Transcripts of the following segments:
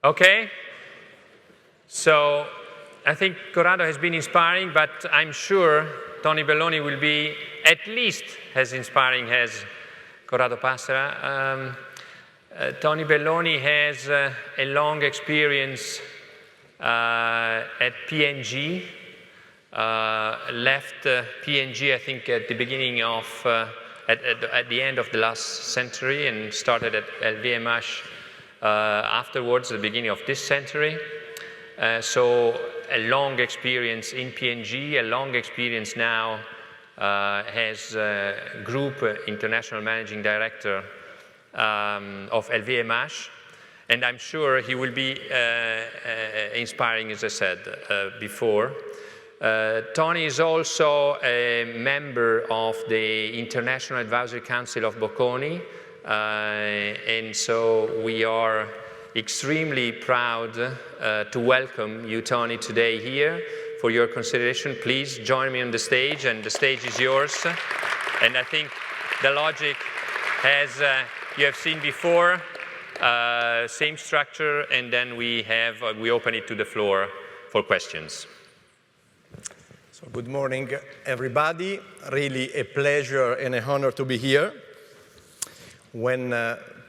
Okay, so I think Corrado has been inspiring, but I'm sure Tony Belloni will be at least as inspiring as Corrado Passera. Tony Belloni has a long experience at P&G, left P&G I think at the beginning of, at the end of the last century, and started at LVMH afterwards, at the beginning of this century. So a long experience in P&G, a long experience now as Group International Managing Director of LVMH. And I'm sure he will be inspiring, as I said before. Tony is also a member of the International Advisory Council of Bocconi, and so we are extremely proud to welcome you, Tony, today here for your consideration. Please join me on the stage, and the stage is yours. And I think the logic, as you have seen before, same structure, and then we open it to the floor for questions. So good morning, everybody. Really a pleasure and an honor to be here. When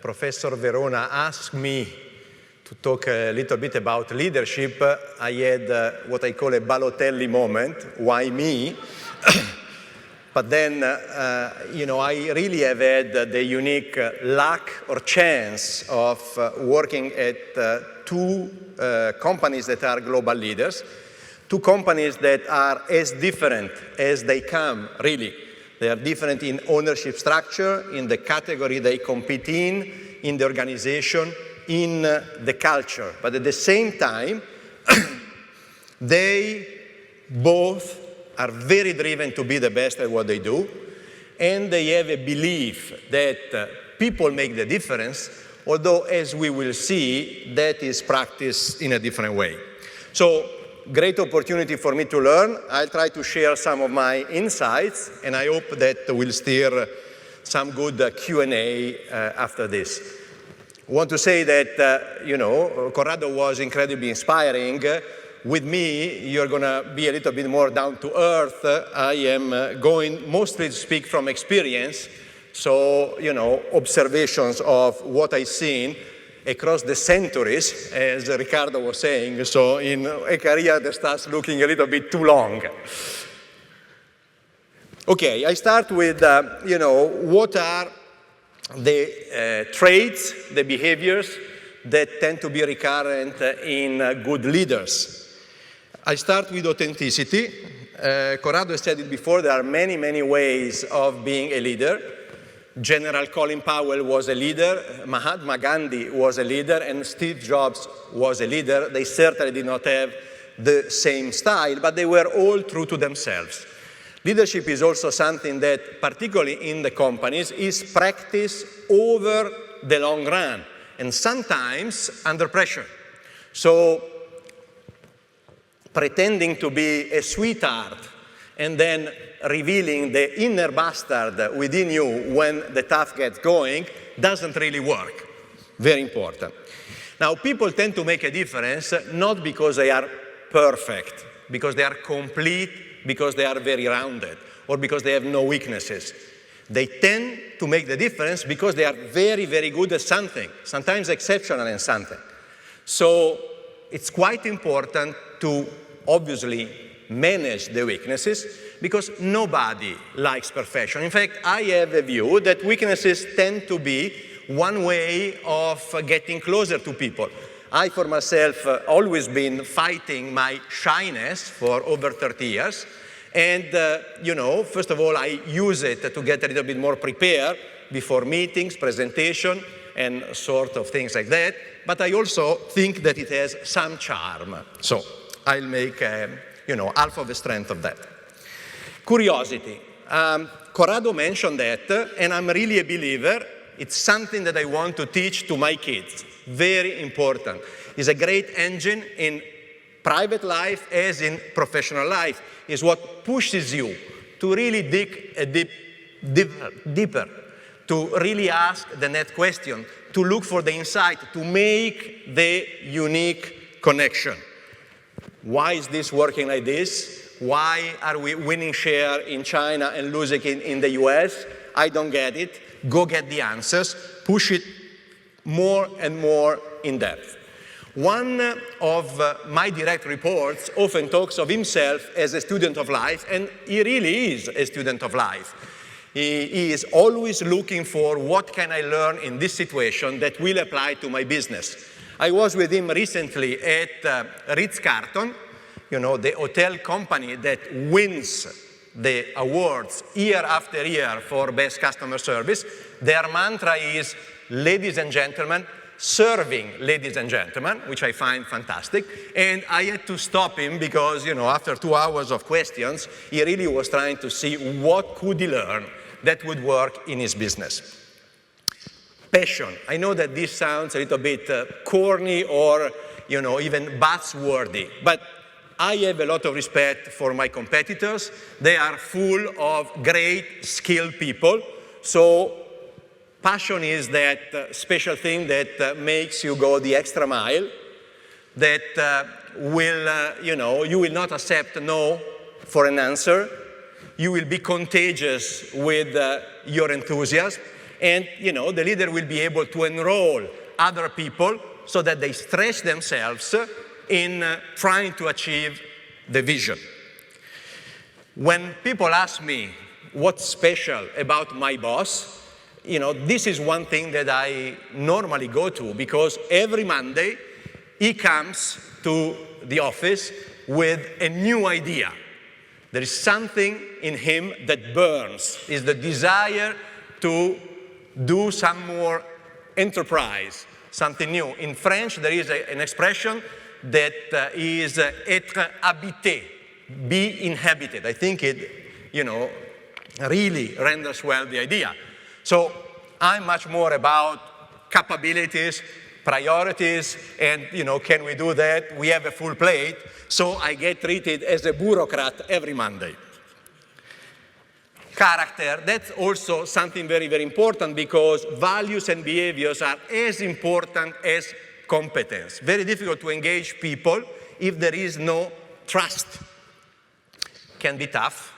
Professor Verona asked me to talk a little bit about leadership, I had what I call a Balotelli moment. Why me? But then, you know, I really have had the unique luck or chance of working at two companies that are global leaders, two companies that are as different as they come, really. They are different in ownership structure, in the category they compete in the organization, in the culture. But at the same time, they both are very driven to be the best at what they do, and they have a belief that people make the difference, although, as we will see, that is practiced in a different way. So, great opportunity for me to learn. I'll try to share some of my insights, and I hope that we'll steer some good Q&A after this. I want to say that, you know, Corrado was incredibly inspiring. With me, you're going to be a little bit more down to earth. I am going mostly to speak from experience, so, you know, observations of what I've seen across the centuries, as Riccardo was saying, so in a career that starts looking a little bit too long. Okay, I start with, you know, what are the traits, the behaviors that tend to be recurrent in good leaders. I start with authenticity. Corrado said it before, there are many, many ways of being a leader. General Colin Powell was a leader, Mahatma Gandhi was a leader, and Steve Jobs was a leader. They certainly did not have the same style, but they were all true to themselves. Leadership is also something that, particularly in the companies, is practiced over the long run, and sometimes under pressure. So, pretending to be a sweetheart and then revealing the inner bastard within you when the tough gets going doesn't really work. Very important. Now, people tend to make a difference not because they are perfect, because they are complete, because they are very rounded, or because they have no weaknesses. They tend to make the difference because they are very, very good at something, sometimes exceptional in something. So it's quite important to obviously manage the weaknesses, because nobody likes perfection. In fact, I have a view that weaknesses tend to be one way of getting closer to people. I, for myself, always been fighting my shyness for over 30 years. And, you know, first of all, I use it to get a little bit more prepared before meetings, presentation, and sort of things like that. But I also think that it has some charm. So I'll make, you know, half of the strength of that. Curiosity. Corrado mentioned that, and I'm really a believer. It's something that I want to teach to my kids. Very important. It's a great engine in private life as in professional life. It's what pushes you to really dig a deeper, to really ask the next question, to look for the insight, to make the unique connection. Why is this working like this? Why are we winning share in China and losing in the US? I don't get it. Go get the answers. Push it more and more in depth. One of my direct reports often talks of himself as a student of life, and he really is a student of life. He is always looking for what can I learn in this situation that will apply to my business. I was with him recently at Ritz-Carlton, the hotel company that wins the awards year after year for best customer service. Their mantra is, ladies and gentlemen, serving ladies and gentlemen, which I find fantastic. And I had to stop him because, after 2 hours of questions, he really was trying to see what could he learn that would work in his business. Passion. I know that this sounds a little bit corny or, even buzzwordy, but I have a lot of respect for my competitors. They are full of great, skilled people. So passion is that special thing that makes you go the extra mile, that you will not accept no for an answer. You will be contagious with your enthusiasm. And, the leader will be able to enroll other people so that they stretch themselves in trying to achieve the vision. When people ask me what's special about my boss, this is one thing that I normally go to, because every Monday he comes to the office with a new idea. There is something in him that burns, is the desire to do some more enterprise, something new. In French, there is an expression that is être habité, be inhabited. I think it, really renders well the idea. So I'm much more about capabilities, priorities, and, can we do that? We have a full plate, so I get treated as a bureaucrat every Monday. Character, that's also something very, very important, because values and behaviors are as important as competence. Very difficult to engage people if there is no trust. Can be tough.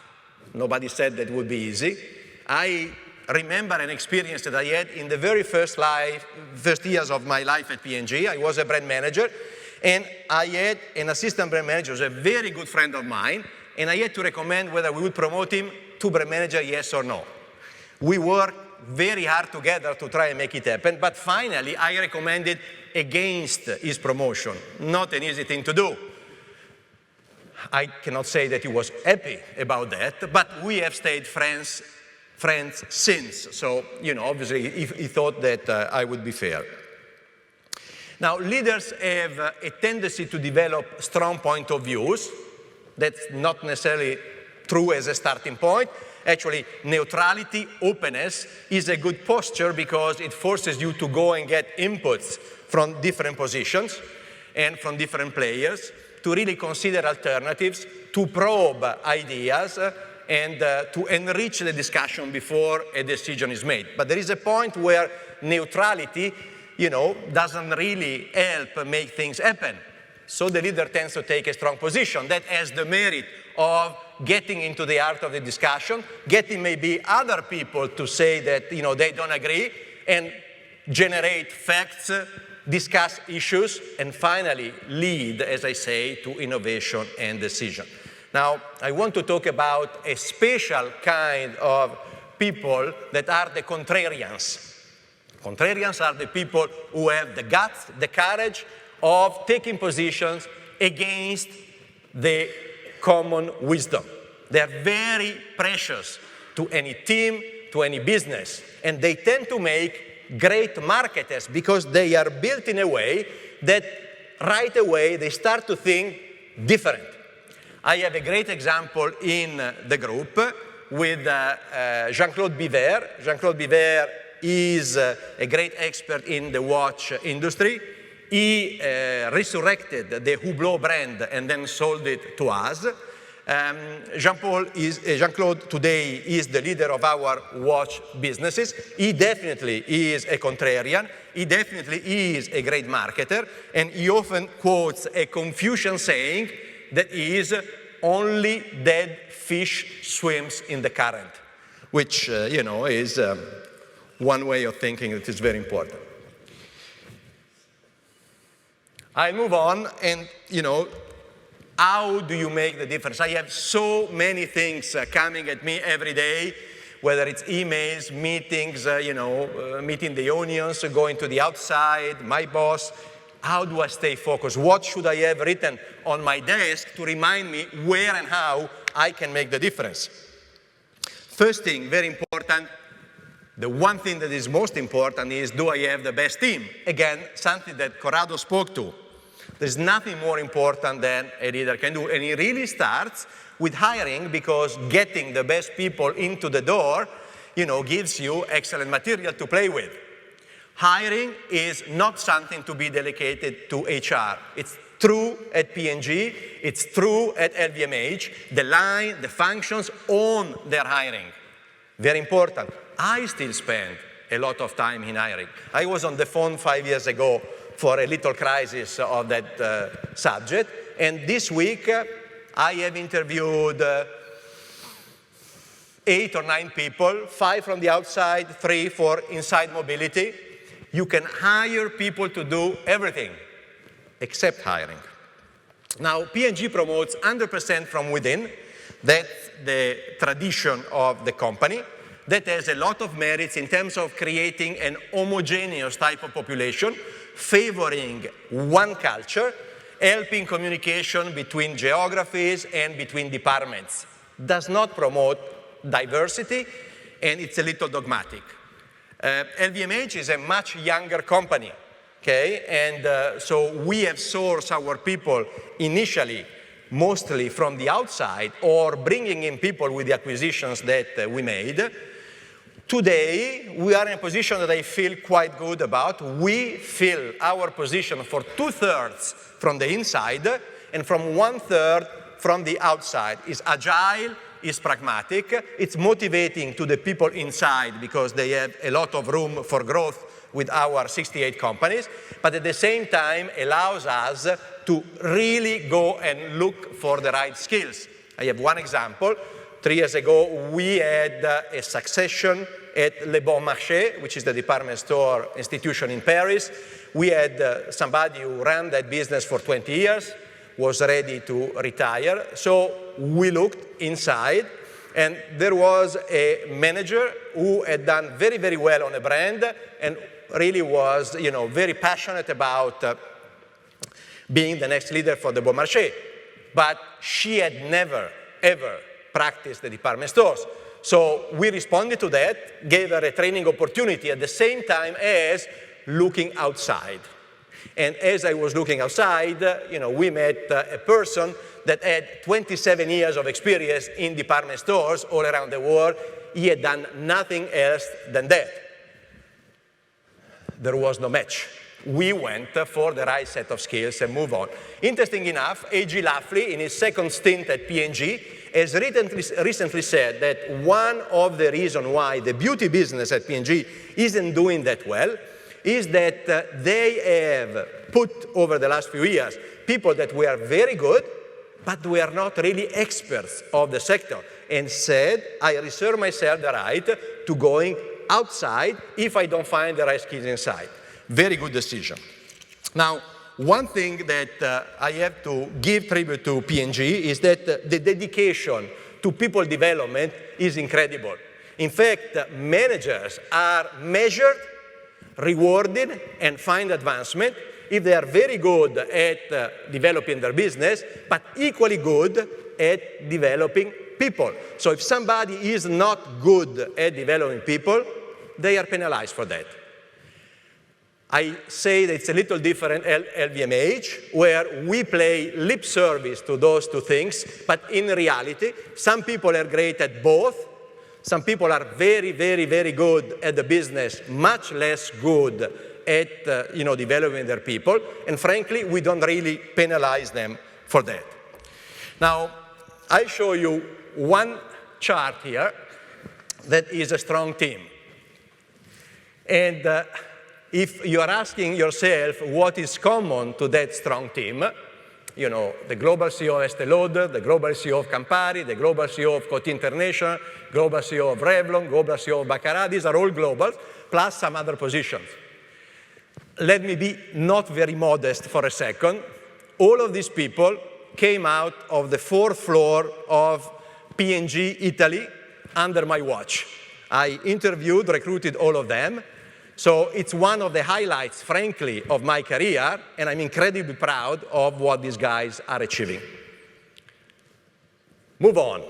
Nobody said that would be easy. I remember an experience that I had in the very first years of my life at P&G. I was a brand manager, and I had an assistant brand manager who was a very good friend of mine, and I had to recommend whether we would promote him to brand manager, yes or no. We worked very hard together to try and make it happen, but finally I recommended against his promotion. Not an easy thing to do. I cannot say that he was happy about that, but we have stayed friends since. So, obviously he thought that I would be fair. Now, leaders have a tendency to develop strong point of views. That's not necessarily true as a starting point. Actually, neutrality, openness is a good posture, because it forces you to go and get inputs from different positions and from different players, to really consider alternatives, to probe ideas, and to enrich the discussion before a decision is made. But there is a point where neutrality, doesn't really help make things happen. So the leader tends to take a strong position that has the merit of getting into the heart of the discussion, getting maybe other people to say that, they don't agree, and generate facts, discuss issues, and finally lead, as I say, to innovation and decision. Now, I want to talk about a special kind of people that are the contrarians. Contrarians are the people who have the guts, the courage of taking positions against the common wisdom. They are very precious to any team, to any business, and they tend to make great marketers, because they are built in a way that right away they start to think different. I have a great example in the group with Jean-Claude Biver. Jean-Claude Biver is a great expert in the watch industry. He resurrected the Hublot brand and then sold it to us. Jean-Claude today is the leader of our watch businesses. He definitely is a contrarian. He definitely is a great marketer. And he often quotes a Confucian saying that is, only dead fish swims in the current, which, is one way of thinking that is very important. I move on and, how do you make the difference? I have so many things coming at me every day, whether it's emails, meetings, meeting the unions, going to the outside, my boss. How do I stay focused? What should I have written on my desk to remind me where and how I can make the difference? First thing, very important, the one thing that is most important is, do I have the best team? Again, something that Corrado spoke to. There's nothing more important than a leader can do. And it really starts with hiring, because getting the best people into the door, gives you excellent material to play with. Hiring is not something to be delegated to HR. It's true at P&G, it's true at LVMH. The line, the functions own their hiring. Very important. I still spend a lot of time in hiring. I was on the phone 5 years ago for a little crisis of that subject. And this week, I have interviewed 8 or 9 people, 5 from the outside, 3 for inside mobility. You can hire people to do everything except hiring. Now, P&G promotes 100% from within. That's the tradition of the company. That has a lot of merits in terms of creating an homogeneous type of population, favoring one culture, helping communication between geographies and between departments. Does not promote diversity, and it's a little dogmatic. LVMH is a much younger company, okay? And so we have sourced our people initially mostly from the outside, or bringing in people with the acquisitions that we made. Today, we are in a position that I feel quite good about. We fill our position for 2/3 from the inside and from 1/3 from the outside. It's agile, it's pragmatic, it's motivating to the people inside because they have a lot of room for growth with our 68 companies, but at the same time allows us to really go and look for the right skills. I have one example. 3 years ago, we had a succession at Le Bon Marché, which is the department store institution in Paris. We had somebody who ran that business for 20 years, was ready to retire. So we looked inside, and there was a manager who had done very, very well on a brand and really was, very passionate about being the next leader for the Bon Marché. But she had never, ever practiced the department stores. So we responded to that, gave her a training opportunity at the same time as looking outside. And as I was looking outside, we met a person that had 27 years of experience in department stores all around the world. He had done nothing else than that. There was no match. We went for the right set of skills and move on. Interesting enough, A.G. Lafley, in his second stint at P&G, has recently said that one of the reasons why the beauty business at P&G isn't doing that well is that they have put over the last few years people that were very good, but were not really experts of the sector, and said, I reserve myself the right to going outside if I don't find the right skills inside. Very good decision. Now, one thing that I have to give tribute to P&G is that the dedication to people development is incredible. In fact, managers are measured, rewarded, and find advancement if they are very good at developing their business, but equally good at developing people. So if somebody is not good at developing people, they are penalized for that. I say that it's a little different at LVMH, where we play lip service to those two things, but in reality, some people are great at both. Some people are very, very, very good at the business, much less good at developing their people. And frankly, we don't really penalize them for that. Now, I show you one chart here that is a strong team. And if you are asking yourself what is common to that strong team, you know, the global CEO of Estée Lauder, the global CEO of Campari, the global CEO of Coty International, global CEO of Revlon, global CEO of Baccarat, these are all globals, plus some other positions. Let me be not very modest for a second. All of these people came out of the 4th floor of P&G Italy under my watch. I interviewed, recruited all of them. So it's one of the highlights, frankly, of my career, and I'm incredibly proud of what these guys are achieving. Move on.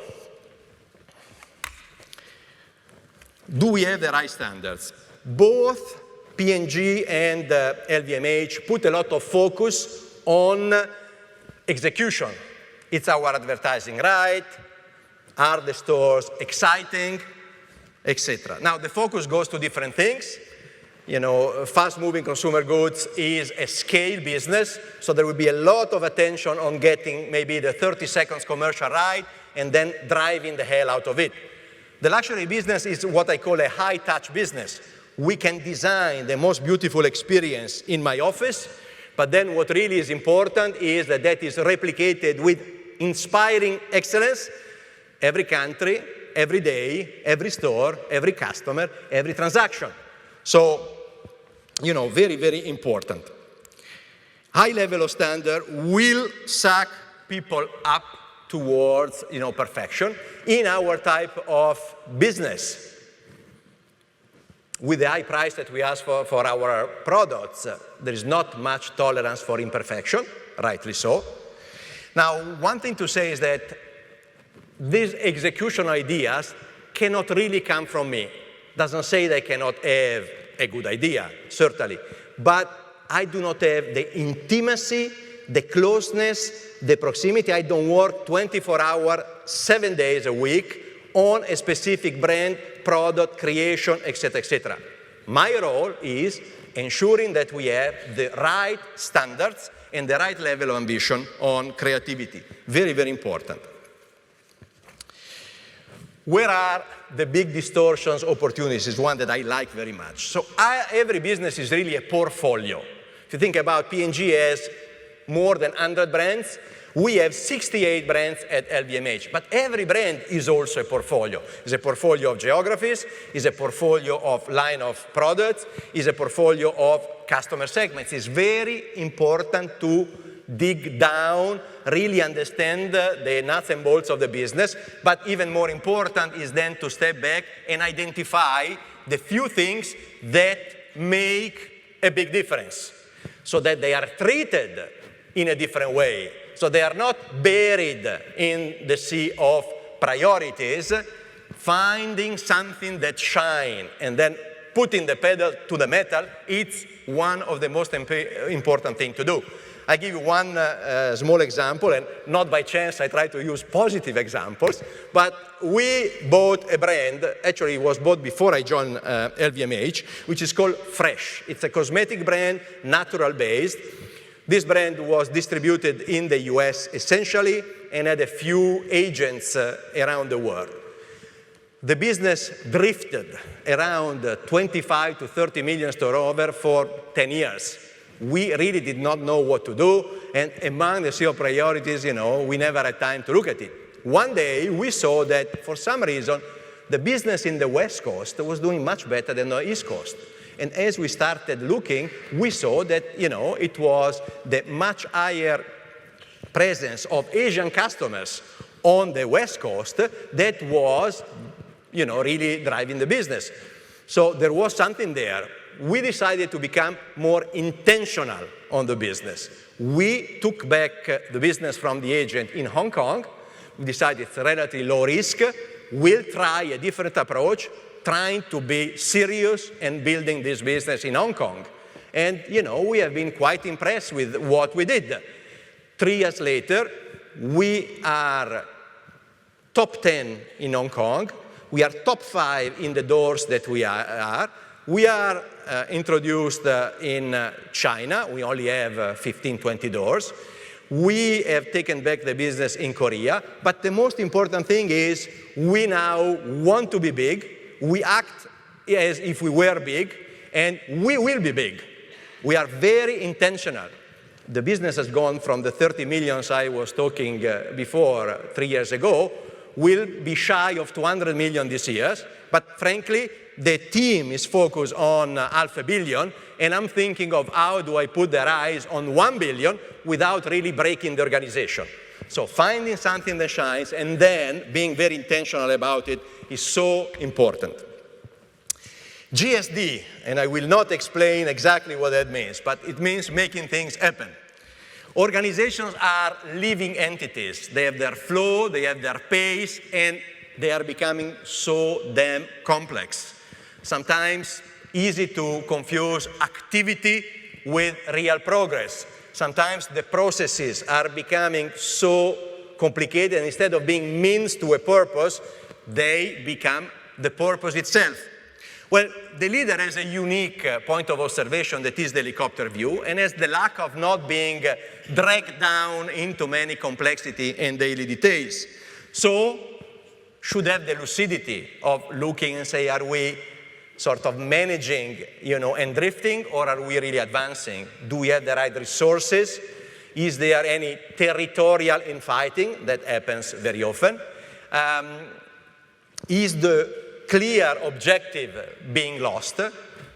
Do we have the right standards? Both P&G and LVMH put a lot of focus on execution. It's our advertising right? Are the stores exciting? Etc. Now, the focus goes to different things. You know, fast-moving consumer goods is a scale business, so there will be a lot of attention on getting maybe the 30 seconds commercial right and then driving the hell out of it. The luxury business is what I call a high-touch business. We can design the most beautiful experience in my office, but then what really is important is that that is replicated with inspiring excellence every country, every day, every store, every customer, every transaction. So, you know, very, very important. High level of standard will suck people up towards, you know, perfection in our type of business. With the high price that we ask for our products, there is not much tolerance for imperfection, rightly so. Now, one thing to say is that these execution ideas cannot really come from me. Doesn't say they cannot have a good idea, certainly. But I do not have the intimacy, the closeness, the proximity. I don't work 24 hours, 7 days a week on a specific brand, product, creation, etc., etc. My role is ensuring that we have the right standards and the right level of ambition on creativity. Very, very important. Where are the big distortions, opportunities? Is one that I like very much. So every business is really a portfolio. If you think about P&G has more than 100 brands, we have 68 brands at LVMH. But every brand is also a portfolio. It's a portfolio of geographies, it's a portfolio of line of products, it's a portfolio of customer segments. It's very important to dig down, really understand the nuts and bolts of the business, but even more important is then to step back and identify the few things that make a big difference so that they are treated in a different way. So they are not buried in the sea of priorities, finding something that shines and then putting the pedal to the metal. It's one of the most important things to do. I give you one small example, and not by chance I try to use positive examples, but we bought a brand, actually it was bought before I joined LVMH, which is called Fresh. It's a cosmetic brand, natural-based. This brand was distributed in the US essentially and had a few agents around the world. The business drifted around 25 to 30 million turnover for 10 years. We really did not know what to do, and among the CEO priorities, you know, we never had time to look at it. One day, we saw that for some reason, the business in the West Coast was doing much better than the East Coast. And as we started looking, we saw that, you know, it was the much higher presence of Asian customers on the West Coast that was, you know, really driving the business. So there was something there. We decided to become more intentional on the business. We took back the business from the agent in Hong Kong. We decided it's relatively low risk. We'll try a different approach, trying to be serious and building this business in Hong Kong. And, you know, we have been quite impressed with what we did. 3 years later, we are top 10 in Hong Kong. We are top 5 in the doors that we are. We are introduced in China. We only have 15, 20 doors. We have taken back the business in Korea, but the most important thing is we now want to be big. We act as if we were big, and we will be big. We are very intentional. The business has gone from the 30 millions I was talking before 3 years ago, will be shy of 200 million this year, but frankly, the team is focused on $500 million, and I'm thinking of how do I put their eyes on $1 billion without really breaking the organization. So finding something that shines and then being very intentional about it is so important. GSD, and I will not explain exactly what that means, but it means making things happen. Organizations are living entities. They have their flow, they have their pace, and they are becoming so damn complex. Sometimes easy to confuse activity with real progress. Sometimes the processes are becoming so complicated, and instead of being means to a purpose, they become the purpose itself. Well, the leader has a unique point of observation that is the helicopter view, and has the lack of not being dragged down into many complexity and daily details. So, should have the lucidity of looking and say, are we sort of managing, and drifting, or are we really advancing? Do we have the right resources? Is there any territorial infighting that happens very often? Is the clear objective being lost?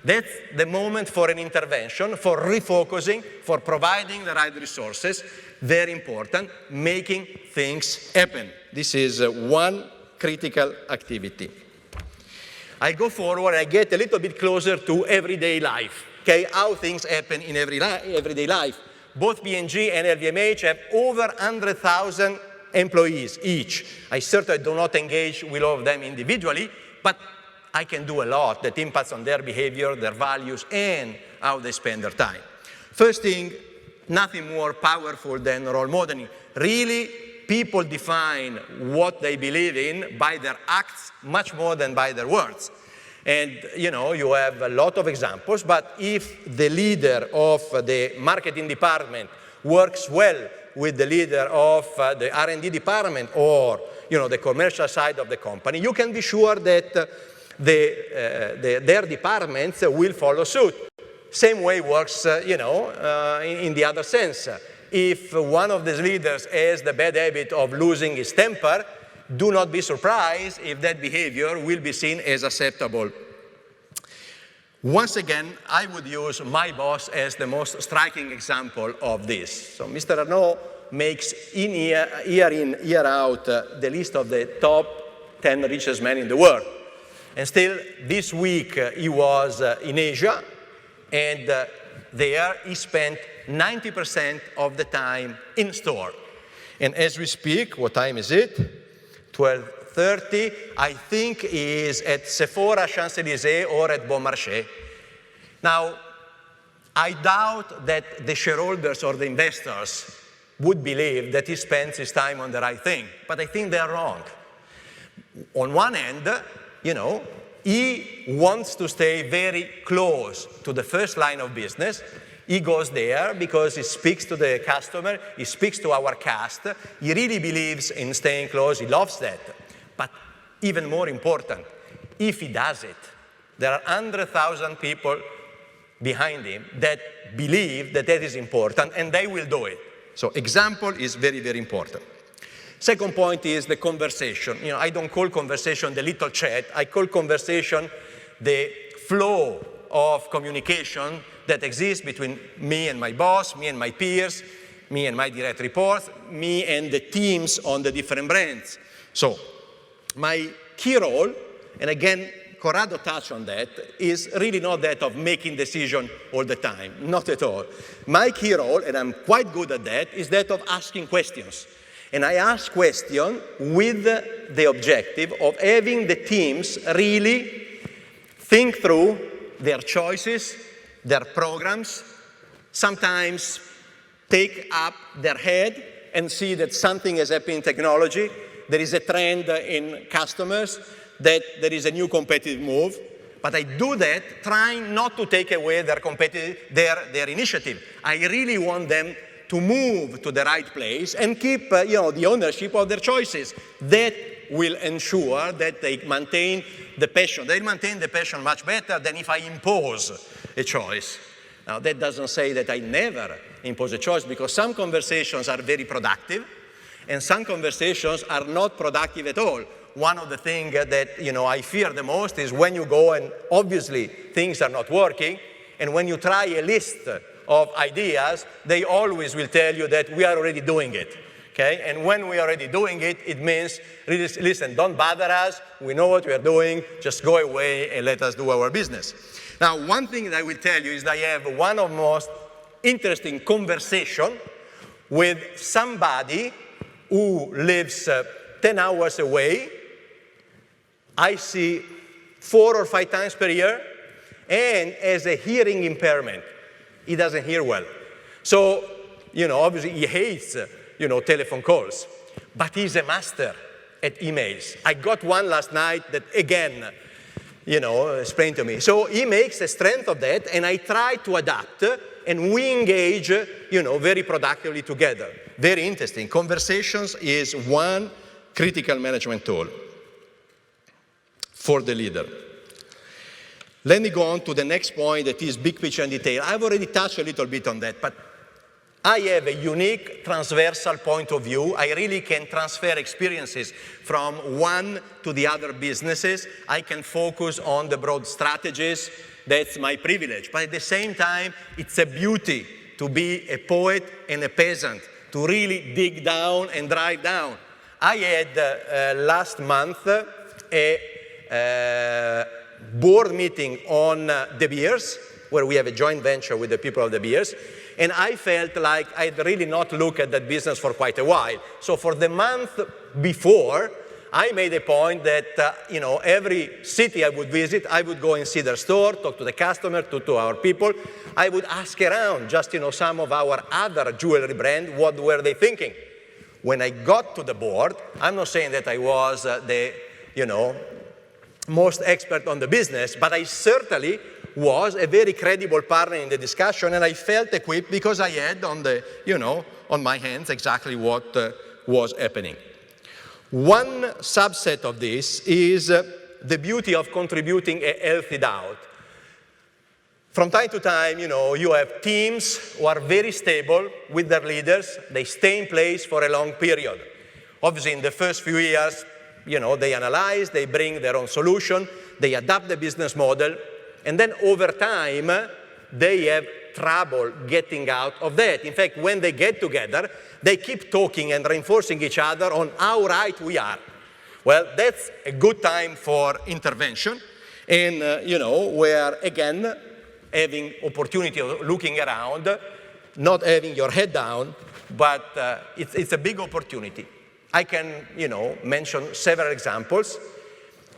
That's the moment for an intervention, for refocusing, for providing the right resources. Very important, making things happen. This is one critical activity. I go forward, I get a little bit closer to everyday life, okay? How things happen in everyday life. Both P&G and LVMH have over 100,000 employees each. I certainly do not engage with all of them individually, but I can do a lot that impacts on their behavior, their values, and how they spend their time. First thing, nothing more powerful than role modeling. Really, people define what they believe in by their acts much more than by their words. And you have a lot of examples, but if the leader of the marketing department works well with the leader of the R&D department or the commercial side of the company, you can be sure that their departments will follow suit. Same way works in the other sense. If one of these leaders has the bad habit of losing his temper, do not be surprised if that behavior will be seen as acceptable. Once again, I would use my boss as the most striking example of this. So Mr. Arnault makes year in, year out, the list of the top 10 richest men in the world. And still, this week, he was in Asia, and there he spent 90% of the time in store. And as we speak, what time is it? 12:30. I think he is at Sephora, Champs-Élysées, or at Bon Marché. Now, I doubt that the shareholders or the investors would believe that he spends his time on the right thing, but I think they're wrong. On one end, he wants to stay very close to the first line of business. He goes there because he speaks to the customer, he speaks to our cast, he really believes in staying close, he loves that. But even more important, if he does it, there are 100,000 people behind him that believe that that is important, and they will do it. So example is very, very important. Second point is the conversation. I don't call conversation the little chat. I call conversation the flow of communication that exists between me and my boss, me and my peers, me and my direct reports, me and the teams on the different brands. So my key role, and again, Corrado touched on that, is really not that of making decisions all the time, not at all. My key role, and I'm quite good at that, is that of asking questions. And I ask questions with the objective of having the teams really think through their choices, their programs, sometimes take up their head and see that something has happened in technology, there is a trend in customers, that there is a new competitive move. But I do that trying not to take away their initiative. I really want them to move to the right place and keep the ownership of their choices. That will ensure that they maintain the passion. They maintain the passion much better than if I impose a choice. Now, that doesn't say that I never impose a choice, because some conversations are very productive and some conversations are not productive at all. One of the things that I fear the most is when you go and obviously things are not working, and when you try a list of ideas, they always will tell you that we are already doing it. Okay? And when we are already doing it, it means, listen, don't bother us, we know what we are doing, just go away and let us do our business. Now, one thing that I will tell you is that I have one of the most interesting conversations with somebody who lives 10 hours away. I see 4 or 5 times per year, and has a hearing impairment. He doesn't hear well. So, obviously he hates, telephone calls, but he's a master at emails. I got one last night that, again, explained to me. So he makes a strength of that, and I try to adapt, and we engage, very productively together. Very interesting. Conversations is one critical management tool for the leader. Let me go on to the next point, that is big picture and detail. I've already touched a little bit on that, but I have a unique transversal point of view. I really can transfer experiences from one to the other businesses. I can focus on the broad strategies. That's my privilege. But at the same time, it's a beauty to be a poet and a peasant, to really dig down and drive down. I had last month a board meeting on De Beers, where we have a joint venture with the people of De Beers, and I felt like I'd really not looked at that business for quite a while. So for the month before, I made a point that every city I would visit, I would go and see their store, talk to the customer, to our people. I would ask around just some of our other jewelry brand, what were they thinking? When I got to the board, I'm not saying that I was the most expert on the business, but I certainly was a very credible partner in the discussion, and I felt equipped because I had on my hands exactly what was happening. One subset of this is the beauty of contributing a healthy doubt. From time to time, you have teams who are very stable with their leaders. They stay in place for a long period. Obviously, in the first few years, they analyze, they bring their own solution, they adapt the business model, and then over time, they have trouble getting out of that. In fact, when they get together, they keep talking and reinforcing each other on how right we are. Well, that's a good time for intervention, and where, again, having opportunity of looking around, not having your head down, but it's a big opportunity. I can, mention several examples.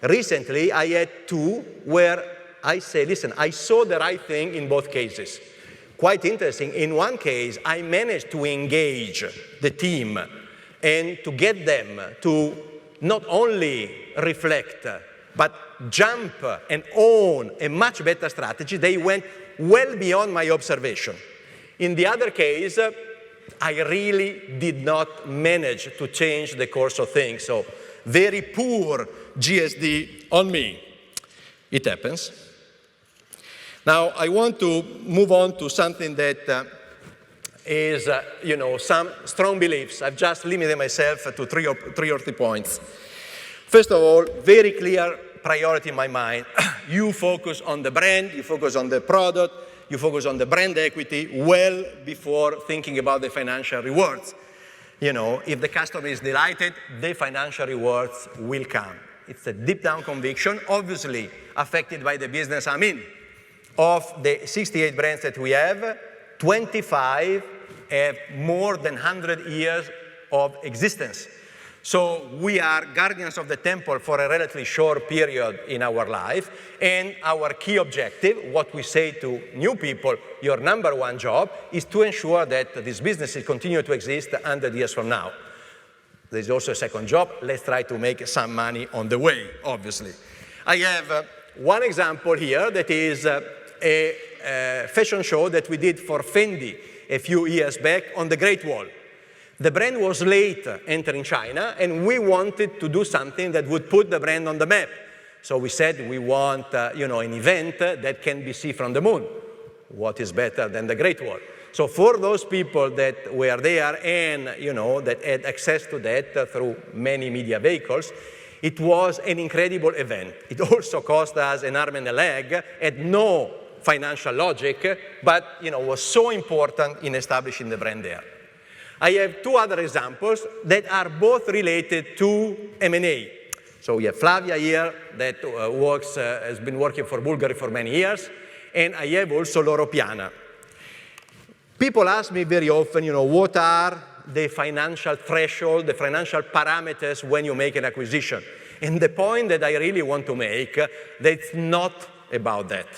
Recently, I had 2 where I say, listen, I saw the right thing in both cases. Quite interesting. In one case, I managed to engage the team and to get them to not only reflect, but jump and own a much better strategy. They went well beyond my observation. In the other case, I really did not manage to change the course of things. So very poor GSD on me. It happens. Now, I want to move on to something that is, some strong beliefs. I've just limited myself to 3 or 4 points. First of all, very clear priority in my mind. You focus on the brand, you focus on the product, you focus on the brand equity well before thinking about the financial rewards. If the customer is delighted, the financial rewards will come. It's a deep down conviction, obviously affected by the business I'm in. Of the 68 brands that we have, 25 have more than 100 years of existence. So we are guardians of the temple for a relatively short period in our life, and our key objective, what we say to new people, your number one job, is to ensure that these businesses continue to exist 100 years from now. There's also a second job. Let's try to make some money on the way, obviously. I have one example here that is a fashion show that we did for Fendi a few years back on the Great Wall. The brand was late entering China, and we wanted to do something that would put the brand on the map. So we said we want an event that can be seen from the moon. What is better than the Great Wall? So for those people that were there and that had access to that through many media vehicles, it was an incredible event. It also cost us an arm and a leg, had no financial logic, but was so important in establishing the brand there. I have two other examples that are both related to M&A. So we have Flavia here that has been working for Bulgari for many years, and I have also Loro Piana. People ask me very often, what are the financial threshold, the financial parameters when you make an acquisition? And the point that I really want to make, that it's not about that.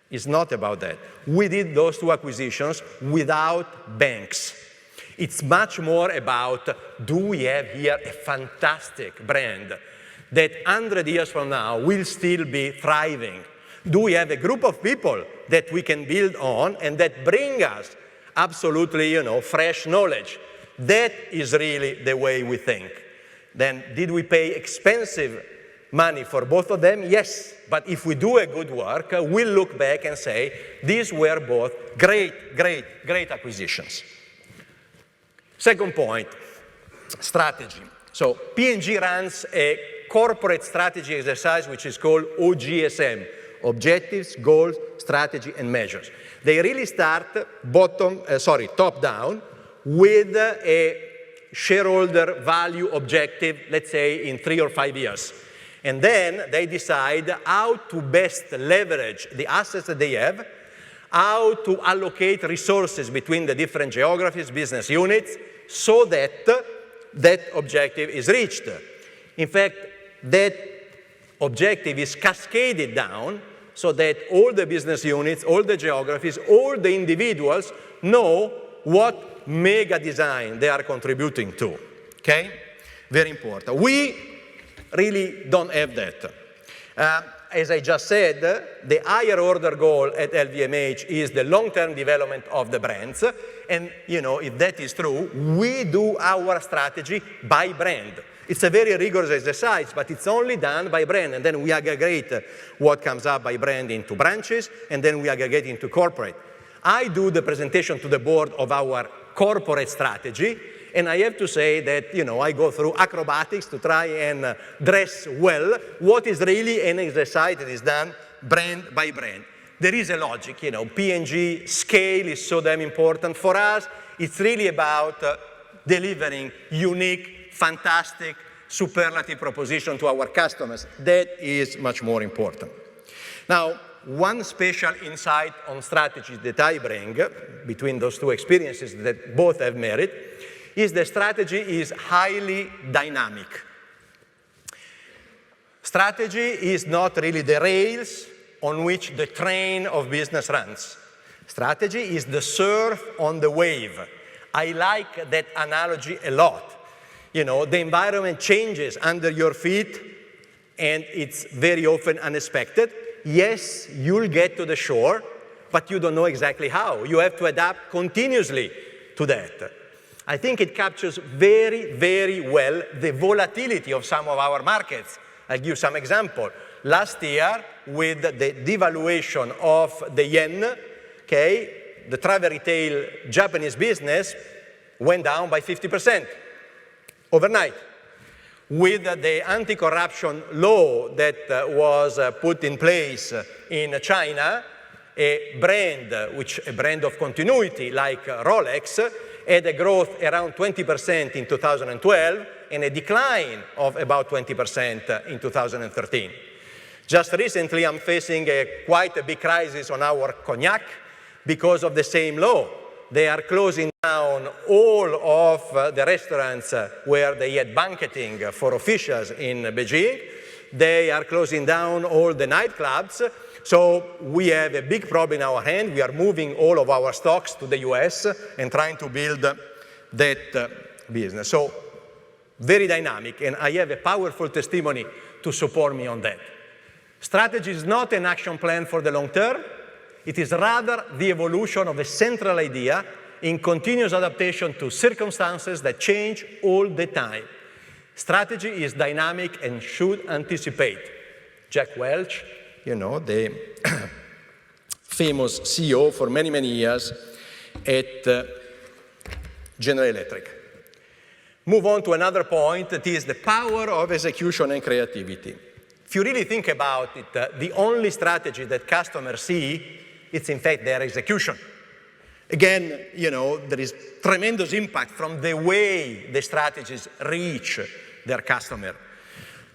It's not about that. We did those two acquisitions without banks. It's much more about, do we have here a fantastic brand that 100 years from now will still be thriving? Do we have a group of people that we can build on and that bring us absolutely, fresh knowledge? That is really the way we think. Then, did we pay expensive money for both of them? Yes. But if we do a good work, we'll look back and say, these were both great acquisitions. Second point, strategy. So P&G runs a corporate strategy exercise which is called OGSM, Objectives, Goals, Strategy, and Measures. They really start top down with a shareholder value objective, let's say in 3 or 5 years. And then they decide how to best leverage the assets that they have, how to allocate resources between the different geographies, business units, so that that objective is reached. In fact, that objective is cascaded down so that all the business units, all the geographies, all the individuals know what mega design they are contributing to, okay? Very important. We really don't have that. As I just said, the higher order goal at LVMH is the long-term development of the brands. And, if that is true, we do our strategy by brand. It's a very rigorous exercise, but it's only done by brand. And then we aggregate what comes up by brand into branches, and then we aggregate into corporate. I do the presentation to the board of our corporate strategy, and I have to say that, I go through acrobatics to try and dress well what is really an exercise that is done brand by brand. There is a logic, P&G scale is so damn important for us. It's really about delivering unique, fantastic, superlative proposition to our customers. That is much more important. Now, one special insight on strategy that I bring between those two experiences that both have merit is the strategy is highly dynamic. Strategy is not really the rails on which the train of business runs. Strategy is the surf on the wave. I like that analogy a lot. The environment changes under your feet, and it's very often unexpected. Yes, you'll get to the shore, but you don't know exactly how. You have to adapt continuously to that. I think it captures very, very well the volatility of some of our markets. I'll give you some example. Last year, with the devaluation of the yen, okay, the travel retail Japanese business went down by 50% overnight. With the anti-corruption law that was put in place in China, a brand of continuity like Rolex had a growth around 20% in 2012 and a decline of about 20% in 2013. Just recently, I'm facing quite a big crisis on our cognac because of the same law. They are closing down all of the restaurants where they had banqueting for officials in Beijing. They are closing down all the nightclubs. So we have a big problem in our hand. We are moving all of our stocks to the US and trying to build that business. So very dynamic, and I have a powerful testimony to support me on that. Strategy is not an action plan for the long term. It is rather the evolution of a central idea in continuous adaptation to circumstances that change all the time. Strategy is dynamic and should anticipate. Jack Welch, you know, the famous CEO for many, many years at General Electric. Move on to another point, that is the power of execution and creativity. If you really think about it, the only strategy that customers see, it's in fact their execution. Again, you know, there is tremendous impact from the way the strategies reach their customer.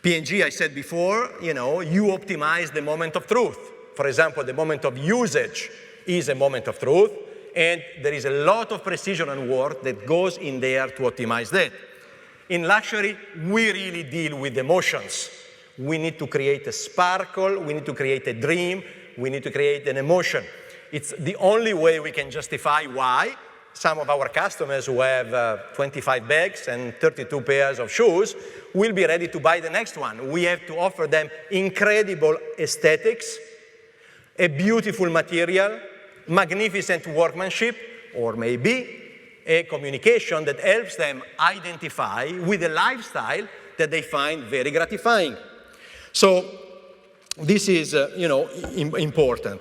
P&G, I said before, you know, you optimize the moment of truth. For example, the moment of usage is a moment of truth, and there is a lot of precision and work that goes in there to optimize that. In luxury, we really deal with emotions. We need to create a sparkle, we need to create a dream, we need to create an emotion. It's the only way we can justify why some of our customers who have 25 bags and 32 pairs of shoes will be ready to buy the next one. We have to offer them incredible aesthetics, a beautiful material, magnificent workmanship, or maybe a communication that helps them identify with a lifestyle that they find very gratifying. So this is, you know, important.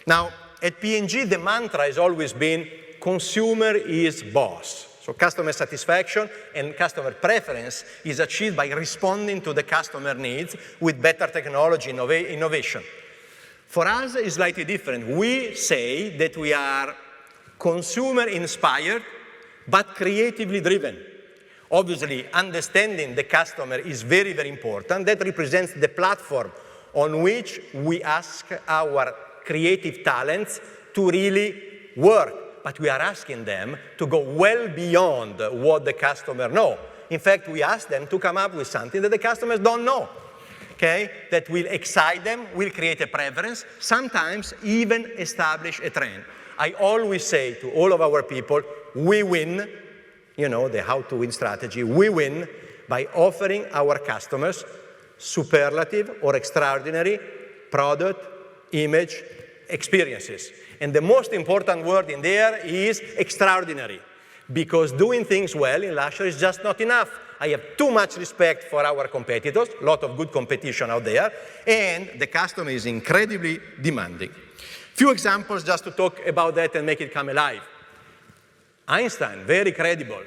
Now, at P&G, the mantra has always been consumer is boss. So customer satisfaction and customer preference is achieved by responding to the customer needs with better technology, innovation. For us, it's slightly different. We say that we are consumer-inspired, but creatively driven. Obviously, understanding the customer is very, very important. That represents the platform on which we ask our creative talents to really work. But we are asking them to go well beyond what the customer knows. In fact, we ask them to come up with something that the customers don't know. Okay, that will excite them, will create a preference, sometimes even establish a trend. I always say to all of our people, we win, you know, the how to win strategy, we win by offering our customers superlative or extraordinary product, image, experiences. And the most important word in there is extraordinary, because doing things well in luxury is just not enough. I have too much respect for our competitors, a lot of good competition out there, and the customer is incredibly demanding. Few examples just to talk about that and make it come alive. Einstein, very credible.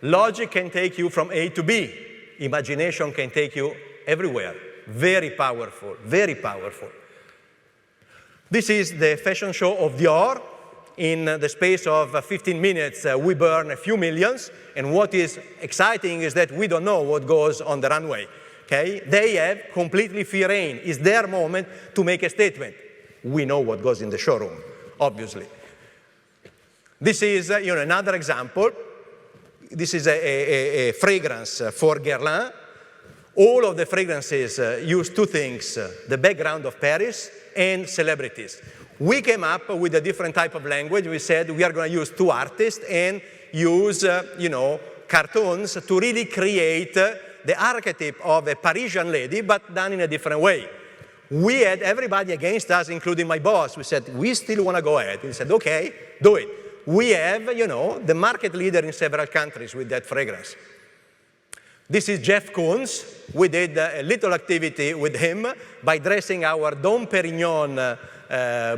Logic can take you from A to B. Imagination can take you everywhere. Very powerful, very powerful. This is the fashion show of Dior. In the space of 15 minutes, we burn a few millions, and what is exciting is that we don't know what goes on the runway. Okay? They have completely free reign. It's their moment to make a statement. We know what goes in the showroom, obviously. This is you know, another example. This is a fragrance for Guerlain. All of the fragrances use two things, the background of Paris and celebrities. We came up with a different type of language. We said we are going to use two artists and use, you know, cartoons to really create the archetype of a Parisian lady, but done in a different way. We had everybody against us, including my boss. We said, we still want to go ahead. He said, okay, do it. We have, you know, the market leader in several countries with that fragrance. This is Jeff Koons. We did a little activity with him by dressing our Dom Perignon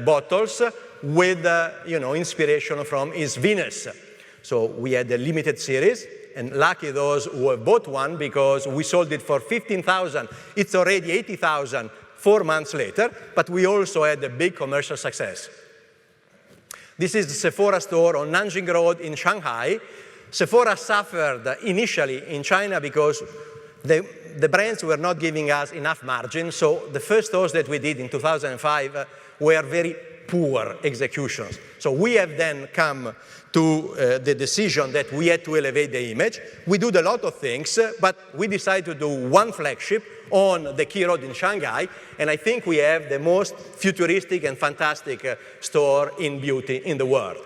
bottles with, you know, inspiration from his Venus. So we had a limited series, and lucky those who have bought one, because we sold it for 15,000. It's already 80,000 4 months later, but we also had a big commercial success. This is the Sephora store on Nanjing Road in Shanghai. Sephora suffered initially in China because the brands were not giving us enough margin, so the first stores that we did in 2005 were very poor executions. So we have then come to the decision that we had to elevate the image. We did a lot of things, but we decided to do one flagship on the key road in Shanghai, and I think we have the most futuristic and fantastic store in beauty in the world.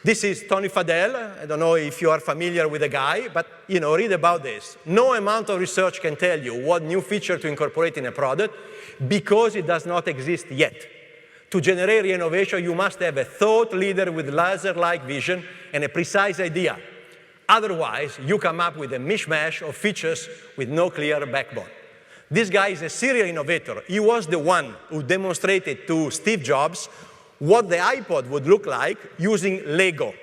This is Tony Fadell. I don't know if you are familiar with the guy, but you know, read about this. No amount of research can tell you what new feature to incorporate in a product because it does not exist yet. To generate innovation, you must have a thought leader with laser-like vision and a precise idea. Otherwise, you come up with a mishmash of features with no clear backbone. This guy is a serial innovator. He was the one who demonstrated to Steve Jobs what the iPod would look like using Lego.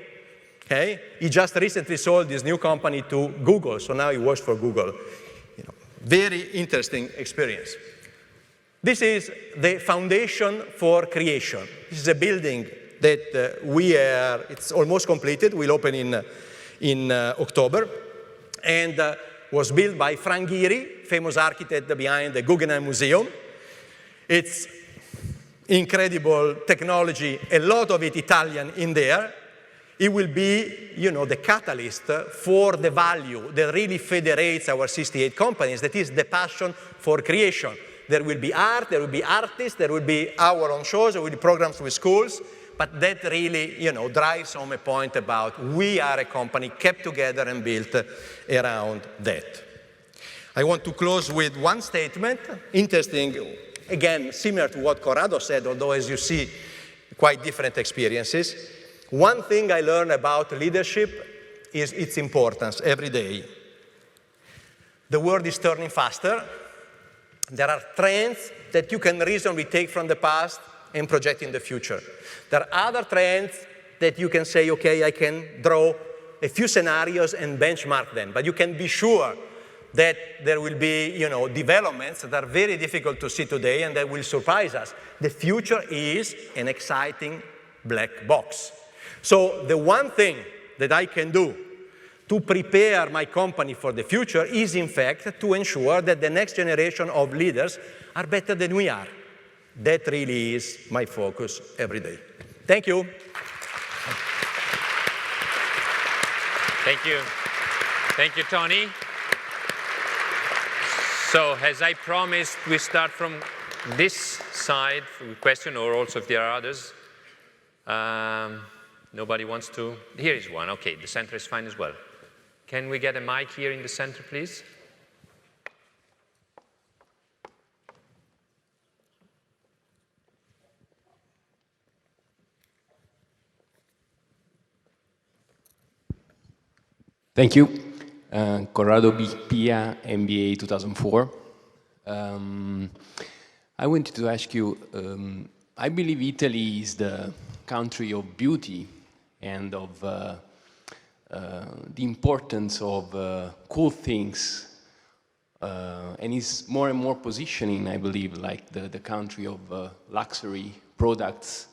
Okay? He just recently sold this new company to Google, so now he works for Google. Very interesting experience. This is the foundation for creation. This is a building that it's almost completed. We'll open in October. And was built by Frank Gehry, famous architect behind the Guggenheim Museum. It's incredible technology, a lot of it Italian in there. It will be, the catalyst for the value that really federates our 68 companies, that is the passion for creation. There will be art, there will be artists, there will be our own shows, there will be programs with schools, but that really, drives home a point about we are a company kept together and built around that. I want to close with one statement, interesting, again, similar to what Corrado said, although as you see, quite different experiences. One thing I learned about leadership is its importance every day. The world is turning faster. There are trends that you can reasonably take from the past and project in the future. There are other trends that you can say, okay, I can draw a few scenarios and benchmark them, but you can be sure that there will be, developments that are very difficult to see today and that will surprise us. The future is an exciting black box. So the one thing that I can do to prepare my company for the future is, in fact, to ensure that the next generation of leaders are better than we are. That really is my focus every day. Thank you. Thank you. Thank you, Tony. So, as I promised, we start from this side for question, or also if there are others. Nobody wants to? Here is one. Okay, the center is fine as well. Can we get a mic here in the center, please? Thank you. Corrado Pia, MBA 2004. I wanted to ask you, I believe Italy is the country of beauty and of the importance of cool things, and is more and more positioning, I believe, like the country of luxury products,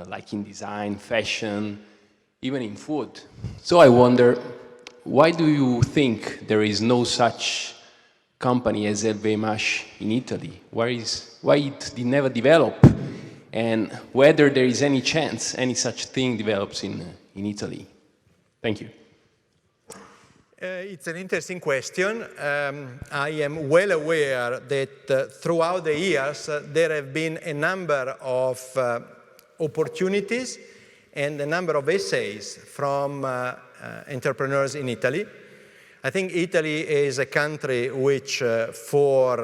like in design, fashion, even in food. So I wonder, why do you think there is no such company as LVMH in Italy? Why it did never develop? And whether there is any chance any such thing develops in Italy? Thank you. It's an interesting question. I am well aware that throughout the years there have been a number of opportunities and a number of essays from entrepreneurs in Italy. I think Italy is a country which for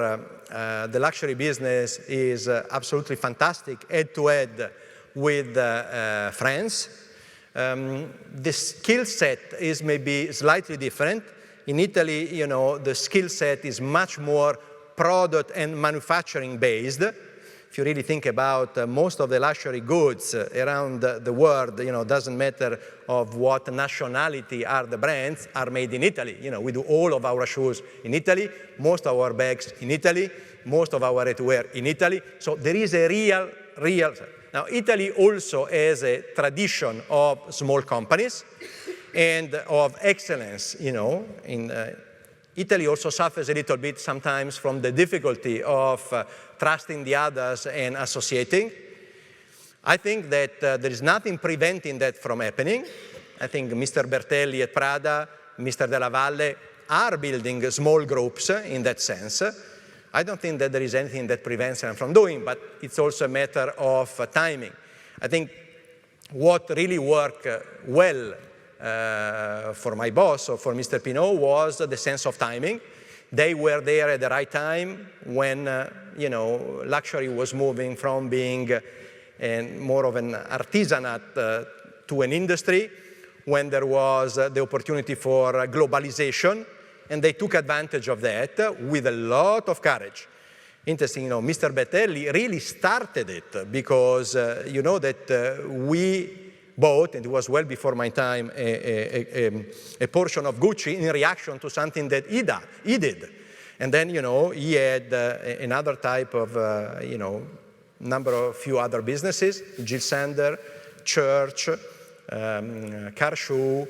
the luxury business is absolutely fantastic, head-to-head with France. The skill set is maybe slightly different. In Italy, the skill set is much more product and manufacturing based. If you really think about most of the luxury goods around the world, doesn't matter of what nationality are the brands, are made in Italy. We do all of our shoes in Italy, most of our bags in Italy, most of our ready-to-wear in Italy. So there is a real. Now, Italy also has a tradition of small companies and of excellence, Italy also suffers a little bit sometimes from the difficulty of trusting the others and associating. I think that there is nothing preventing that from happening. I think Mr. Bertelli at Prada, Mr. Della Valle are building small groups in that sense. I don't think that there is anything that prevents them from doing, but it's also a matter of timing. I think what really worked well for my boss or for Mr. Pinault was the sense of timing. They were there at the right time when, luxury was moving from being, and more of an artisanate to an industry, when there was the opportunity for globalization, and they took advantage of that with a lot of courage. Interesting, Mr. Bettelli really started it because you know that we bought, and it was well before my time, a portion of Gucci in reaction to something that he did. And then, he had another type of, few other businesses, Jill Sander, Church, Car Shoe,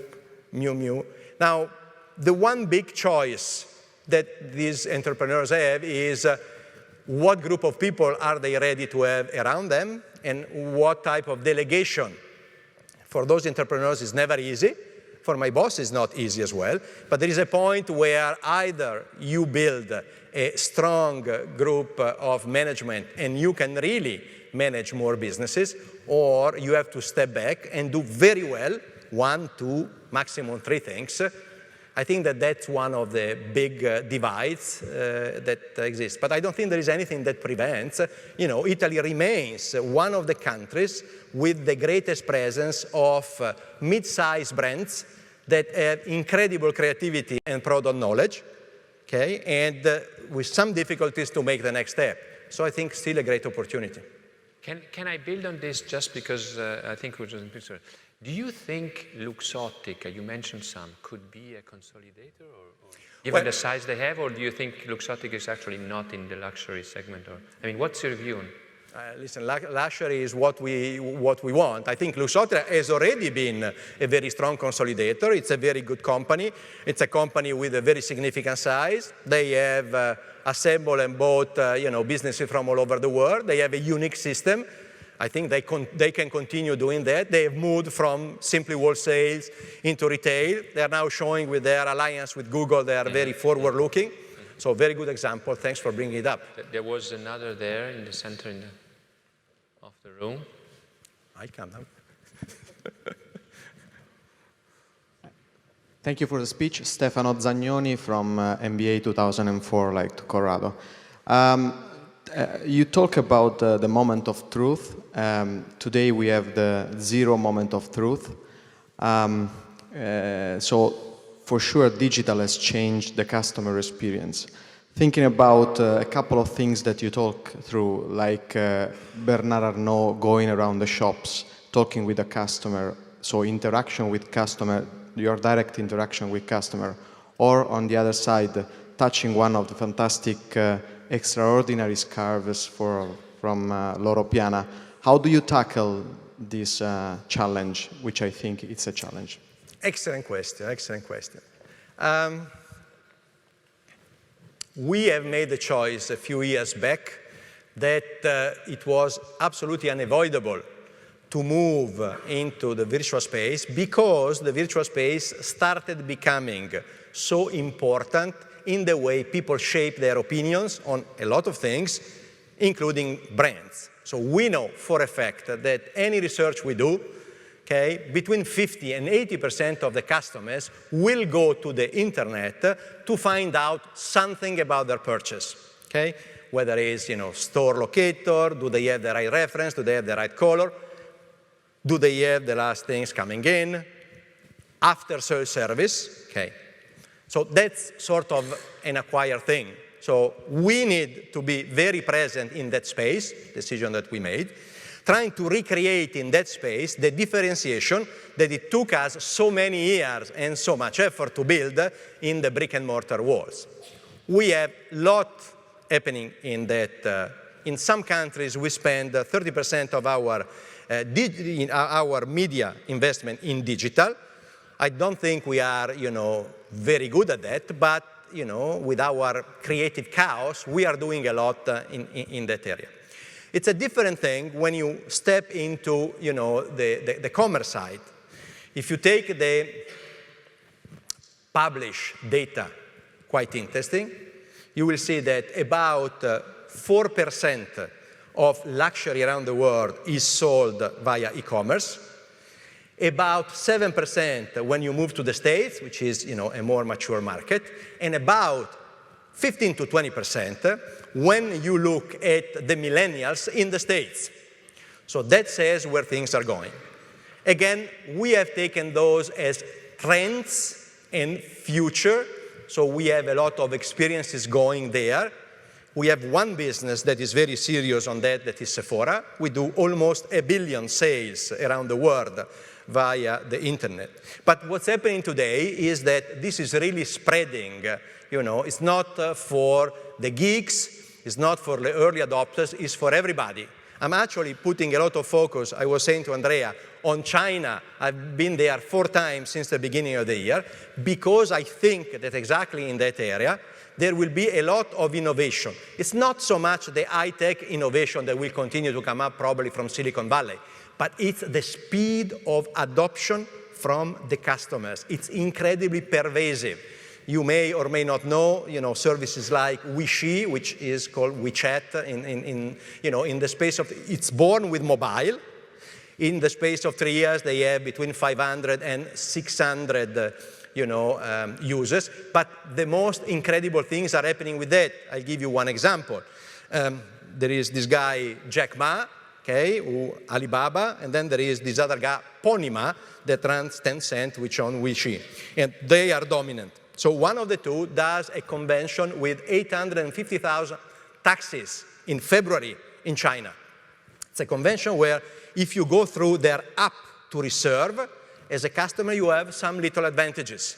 Miu Miu. Now, the one big choice that these entrepreneurs have is what group of people are they ready to have around them, and what type of delegation. For those entrepreneurs, it's never easy. For my boss, it's not easy as well. But there is a point where either you build a strong group of management and you can really manage more businesses, or you have to step back and do very well 1, 2, maximum 3 things. I think that that's one of the big divides that exist. But I don't think there is anything that prevents. Italy remains one of the countries with the greatest presence of mid-sized brands that have incredible creativity and product knowledge, okay, and with some difficulties to make the next step. So I think still a great opportunity. Can I build on this just because I think we're just in picture. Do you think Luxottica, you mentioned some, could be a consolidator, or given the size they have, or do you think Luxottica is actually not in the luxury segment? Or what's your view on? Listen, luxury is what we want. I think Luxottica has already been a very strong consolidator. It's a very good company. It's a company with a very significant size. They have assembled and bought businesses from all over the world. They have a unique system. I think they can continue doing that. They have moved from simply wholesale into retail. They are now showing with their alliance with Google, they are very forward-looking. So very good example. Thanks for bringing it up. There was another there in the center of the room. I'll come now. Thank you for the speech. Stefano Zagnoni from MBA 2004, like to Corrado. You talk about the moment of truth. Today we have the 0 moment of truth. So for sure digital has changed the customer experience. Thinking about a couple of things that you talk through, like Bernard Arnault going around the shops, talking with the customer, so interaction with customer, your direct interaction with customer, or on the other side, touching one of the fantastic extraordinary scarves from Loro Piana. How do you tackle this challenge, which I think it's a challenge? Excellent question, excellent question. We have made the choice a few years back that it was absolutely unavoidable to move into the virtual space because the virtual space started becoming so important in the way people shape their opinions on a lot of things, including brands. So we know for a fact that any research we do, okay, between 50 and 80% of the customers will go to the internet to find out something about their purchase, okay? Whether it's, store locator, do they have the right reference, do they have the right color, do they have the last things coming in, after sales service, okay? So that's sort of an acquired thing. So we need to be very present in that space, decision that we made, trying to recreate in that space the differentiation that it took us so many years and so much effort to build in the brick and mortar walls. We have a lot happening in that. In some countries, we spend 30% of our media investment in digital. I don't think we are, very good at that, but, with our creative chaos, we are doing a lot in that area. It's a different thing when you step into, the commerce side. If you take the published data, quite interesting, you will see that about 4% of luxury around the world is sold via e-commerce. About 7% when you move to the States, which is a more mature market, and about 15 to 20% when you look at the millennials in the States. So that says where things are going. Again, we have taken those as trends and future, so we have a lot of experiences going there. We have one business that is very serious on that is Sephora. We do almost 1 billion sales around the world via the internet. But what's happening today is that this is really spreading. It's not for the geeks, it's not for the early adopters, it's for everybody. I'm actually putting a lot of focus, I was saying to Andrea, on China. I've been there 4 times since the beginning of the year, because I think that exactly in that area, there will be a lot of innovation. It's not so much the high-tech innovation that will continue to come up probably from Silicon Valley, but it's the speed of adoption from the customers. It's incredibly pervasive. You may or may not know, services like Weixi, which is called WeChat in the space of, it's born with mobile. In the space of 3 years, they have between 500 and 600 users. But the most incredible things are happening with that. I'll give you one example. There is this guy, Jack Ma, who Alibaba, and then there is this other guy, Ponima, that runs Tencent, which on Weixi. And they are dominant. So one of the two does a convention with 850,000 taxis in February in China. It's a convention where if you go through their app to reserve, as a customer, you have some little advantages,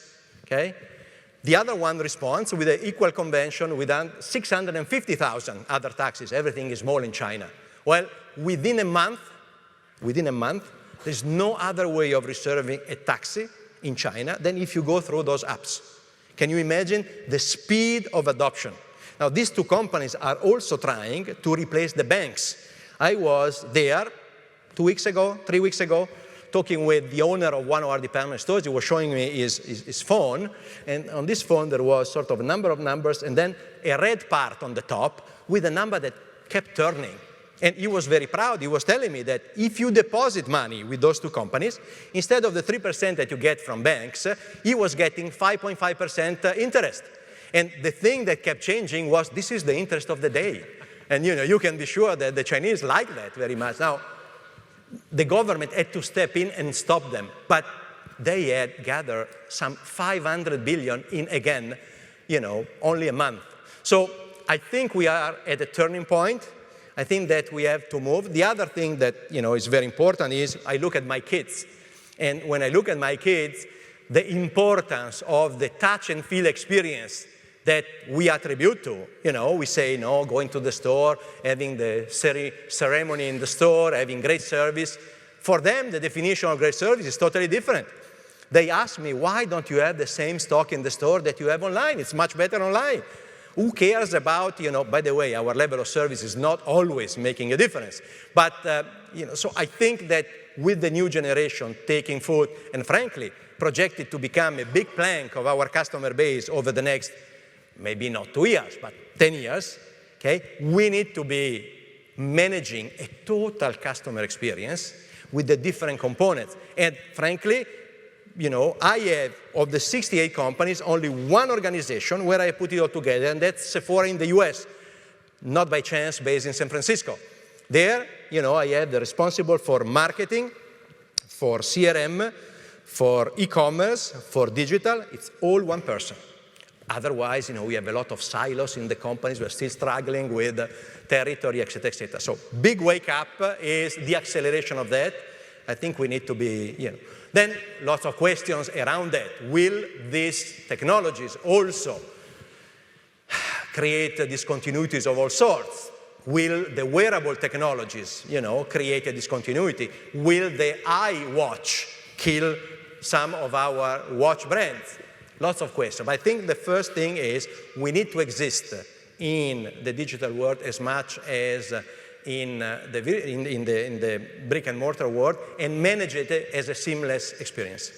The other one responds with an equal convention with 650,000 other taxis. Everything is small in China. Well, within a month, there's no other way of reserving a taxi in China than if you go through those apps. Can you imagine the speed of adoption? Now, these two companies are also trying to replace the banks. I was there 3 weeks ago, talking with the owner of one of our department stores. He was showing me his phone, and on this phone there was sort of a number of numbers and then a red part on the top with a number that kept turning. And he was very proud. He was telling me that if you deposit money with those two companies, instead of the 3% that you get from banks, he was getting 5.5% interest. And the thing that kept changing was, this is the interest of the day. And you can be sure that the Chinese like that very much. Now, the government had to step in and stop them, but they had gathered some 500 billion in, again, only a month. So I think we are at a turning point. I think that we have to move. The other thing that is very important is I look at my kids. And when I look at my kids, the importance of the touch and feel experience that we attribute to. We say, going to the store, having the ceremony in the store, having great service. For them, the definition of great service is totally different. They ask me, why don't you have the same stock in the store that you have online? It's much better online. Who cares about, by the way, our level of service is not always making a difference. But, so I think that with the new generation taking food, and frankly, projected to become a big plank of our customer base over the next, maybe not 2 years, but 10 years, we need to be managing a total customer experience with the different components. And frankly, I have, of the 68 companies, only one organization where I put it all together, and that's Sephora in the US, not by chance based in San Francisco. There, I have the responsible for marketing, for CRM, for e-commerce, for digital. It's all one person. Otherwise, we have a lot of silos in the companies. We're still struggling with territory, et cetera, et cetera. So big wake up is the acceleration of that. I think we need to be, Then lots of questions around that. Will these technologies also create discontinuities of all sorts? Will the wearable technologies, create a discontinuity? Will the iWatch kill some of our watch brands? Lots of questions. But I think the first thing is we need to exist in the digital world as much as in the brick and mortar world and manage it as a seamless experience.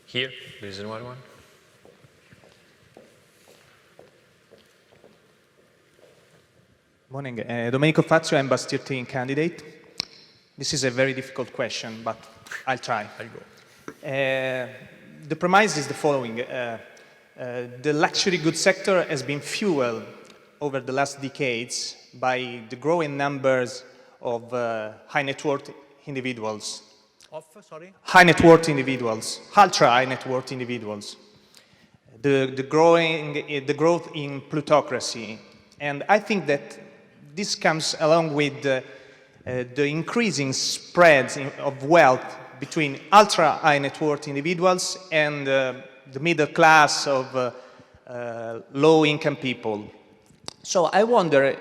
Here, there is another one. Morning. Domenico Fazio, I'm Bastier team candidate. This is a very difficult question, but I'll try. I'll go. The premise is the following. The luxury goods sector has been fueled over the last decades by the growing numbers of high net worth individuals. Sorry? High net worth individuals, ultra high net worth individuals. The growth in plutocracy. And I think that this comes along with the increasing spreads of wealth between ultra high net worth individuals and the middle class of low income people. So I wonder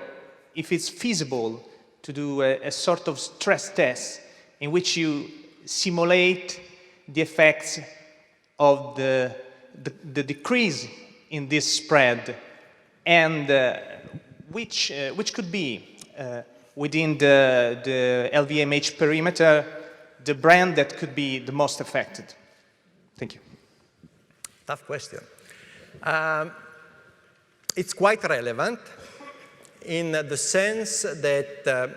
if it's feasible to do a sort of stress test in which you simulate the effects of the decrease in this spread, and which could be within the LVMH perimeter the brand that could be the most affected. Thank you. Tough question. It's quite relevant in the sense that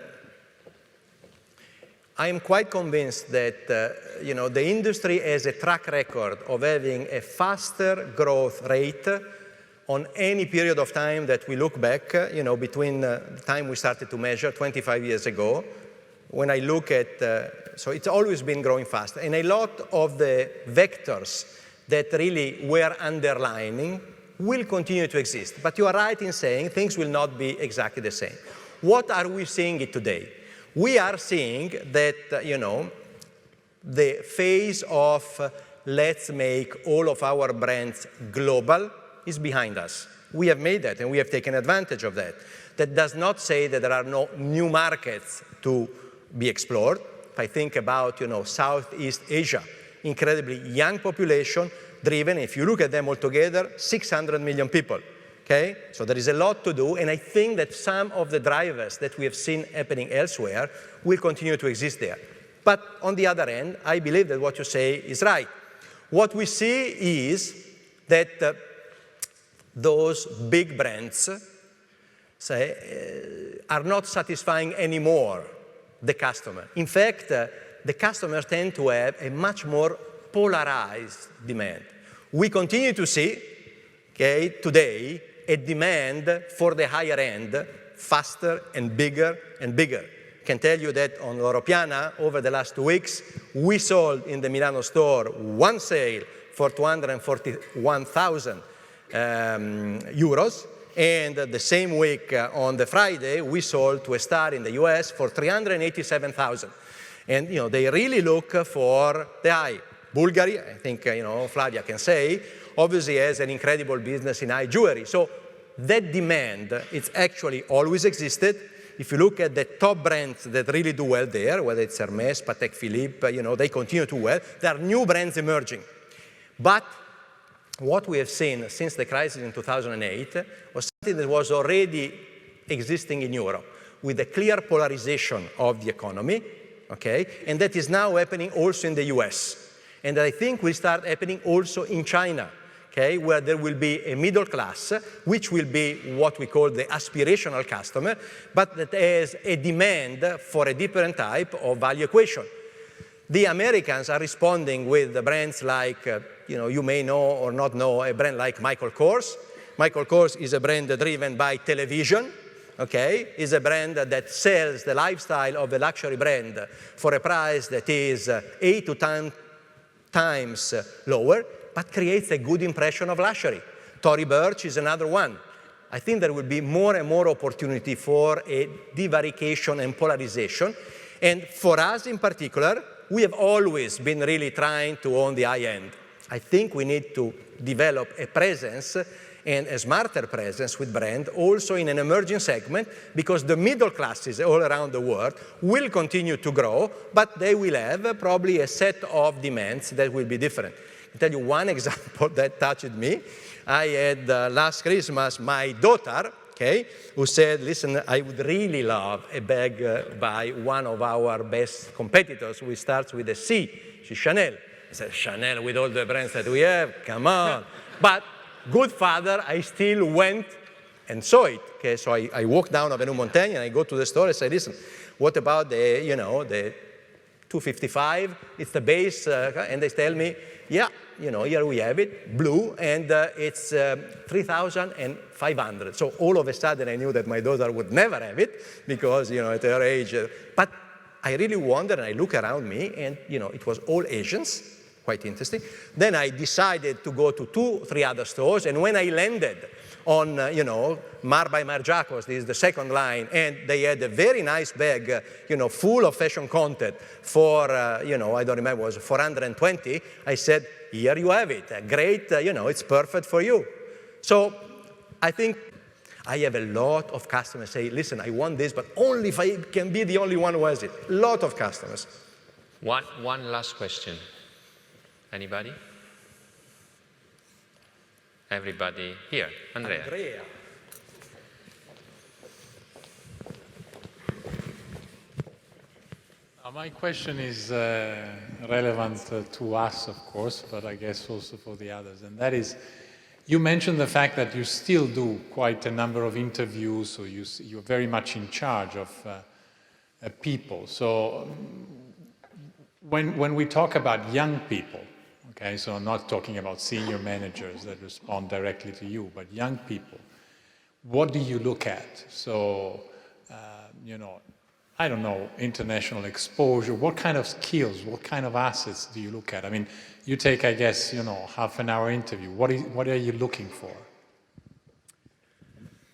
I am quite convinced that the industry has a track record of having a faster growth rate on any period of time that we look back, between the time we started to measure 25 years ago. When I look at, so it's always been growing fast. And a lot of the vectors that really were underlining will continue to exist. But you are right in saying things will not be exactly the same. What are we seeing today? We are seeing that, the phase of let's make all of our brands global is behind us. We have made that and we have taken advantage of that. That does not say that there are no new markets to be explored. If I think about, Southeast Asia, incredibly young population, driven, if you look at them all together, 600 million people. Okay? So there is a lot to do, and I think that some of the drivers that we have seen happening elsewhere will continue to exist there. But on the other hand, I believe that what you say is right. What we see is that those big brands are not satisfying anymore the customer. In fact, the customers tend to have a much more polarized demand. We continue to see, today, a demand for the higher end, faster and bigger and bigger. I can tell you that on Europeana, over the last 2 weeks, we sold in the Milano store one sale for 241,000 euros, and the same week on the Friday, we sold to a star in the US for 387,000. And they really look for the high. Bulgari, I think Flavia can say, obviously has an incredible business in high jewelry. So that demand, it's actually always existed. If you look at the top brands that really do well there, whether it's Hermès, Patek Philippe, they continue to well. There are new brands emerging. But what we have seen since the crisis in 2008 was something that was already existing in Europe, with a clear polarization of the economy, and that is now happening also in the US. And I think will start happening also in China, where there will be a middle class, which will be what we call the aspirational customer, but that has a demand for a different type of value equation. The Americans are responding with the brands like, you may know or not know, a brand like Michael Kors. Michael Kors is a brand driven by television, is a brand that sells the lifestyle of a luxury brand for a price that is 8 to 10 times lower, but creates a good impression of luxury. Tory Burch is another one. I think there will be more and more opportunity for a divarication and polarization. And for us in particular, we have always been really trying to own the high end. I think we need to develop a presence and a smarter presence with brand also in an emerging segment, because the middle classes all around the world will continue to grow, but they will have probably a set of demands that will be different. I'll tell you one example that touched me. I had last Christmas my daughter, who said, listen, I would really love a bag by one of our best competitors, who starts with a C. She's Chanel. I said, Chanel with all the brands that we have? Come on. But good father, I still went and saw it. So I walked down Avenue Montaigne and I go to the store and say, listen, what about the 255? It's the base. And they tell me, yeah, here we have it, blue, and it's 3,500. So all of a sudden I knew that my daughter would never have it because, at her age. But I really wondered, and I look around me, and, it was all Asians, quite interesting. Then I decided to go to 2-3 other stores, and when I landed on, Mar by Mar Jacobs, this is the second line, and they had a very nice bag, full of fashion content for, I don't remember, it was 420. I said, here you have it, great, it's perfect for you. So I think I have a lot of customers say, listen, I want this, but only if I can be the only one who has it. A lot of customers. One last question. Anybody? Everybody here. Andrea. My question is relevant to us, of course, but I guess also for the others. And that is, you mentioned the fact that you still do quite a number of interviews, so you're very much in charge of people. So when we talk about young people, okay, so I'm not talking about senior managers that respond directly to you, but young people, what do you look at? So, I don't know, international exposure, what kind of skills, what kind of assets do you look at? I mean, you take, I guess, half an hour interview. What are you looking for?